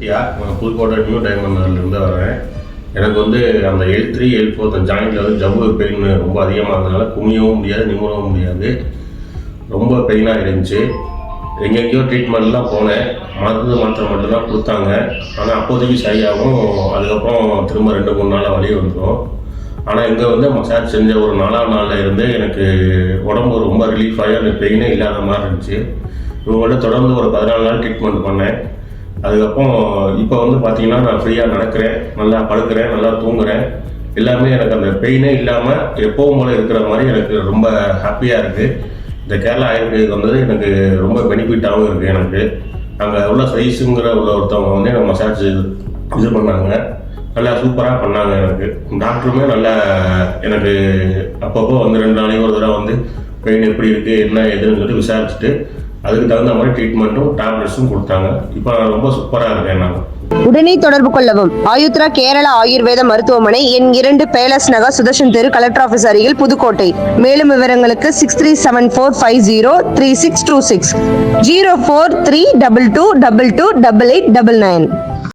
நான் Pudukkottai new diamond நகர்லேருந்து வரேன். எனக்கு வந்து அந்த L3 L4 அந்த ஜாயிண்டில் வந்து ஜவ்வு பெயின் ரொம்ப அதிகமாக இருந்ததுனால குமியவும் முடியாது, நிமிரவும் முடியாது. ரொம்ப பெயினாக இருந்துச்சு. எங்கெங்கேயோ ட்ரீட்மெண்ட்லாம் போனேன். மருந்து மாத்திரை மட்டும்தான் கொடுத்தாங்க. ஆனால் அப்போதைக்கு சரியாகும். அதுக்கப்புறம் திரும்ப 2-3 நாளில் வலி வந்துடும். ஆனால் இங்கே வந்து மசாஜ் செஞ்ச ஒரு 4ஆம் நாளில் இருந்து எனக்கு உடம்பு ரொம்ப ரிலீஃப் ஆகி அந்த பெயினே இல்லாத மாதிரி இருந்துச்சு. இவங்கள்ட்ட தொடர்ந்து ஒரு 14 நாள் ட்ரீட்மெண்ட் பண்ணேன். அதுக்கப்புறம் இப்போ வந்து பார்த்தீங்கன்னா நான் ஃப்ரீயாக நடக்கிறேன், நல்லா படுக்கிறேன், நல்லா தூங்குறேன். எல்லாமே எனக்கு அந்த பெயினே இல்லாமல் எப்பவும் போல இருக்கிற மாதிரி எனக்கு ரொம்ப ஹாப்பியாக இருக்குது. இந்த கேரளா ஆயுர்வேதிக் வந்தது எனக்கு ரொம்ப பெனிஃபிட்டாகவும் இருக்குது. எனக்கு அங்கே உள்ள சைஸுங்கிற ஒருத்தவங்க வந்து எனக்கு மசாஜ் இது பண்ணாங்க, நல்லா சூப்பராக பண்ணாங்க. எனக்கு டாக்டருமே நல்லா எனக்கு அப்பப்போ வந்து 2 நாளைக்கு ஒரு தடவை வந்து பெயின் எப்படி இருக்குது என்ன எதுன்னு சொல்லி விசாரிச்சுட்டு அதுக்கு தகுந்த மாதிரி ட்ரீட்மெண்ட்டும் டேப்லெட்ஸும் கொடுத்தாங்க. இப்போ நான் ரொம்ப சூப்பராக இருக்கேன். நான் உடனே தொடர்பு கொள்ளவும். ஆயுத்ரா கேரளா ஆயுர்வேத மருத்துவமனை, எண் 2, பேலஸ் நகர், சுதர்ஷன் தெரு, கலெக்டர் ஆபீஸ் அருகில், புதுக்கோட்டை. மேலும் விவரங்களுக்கு 6374503626 0432228899.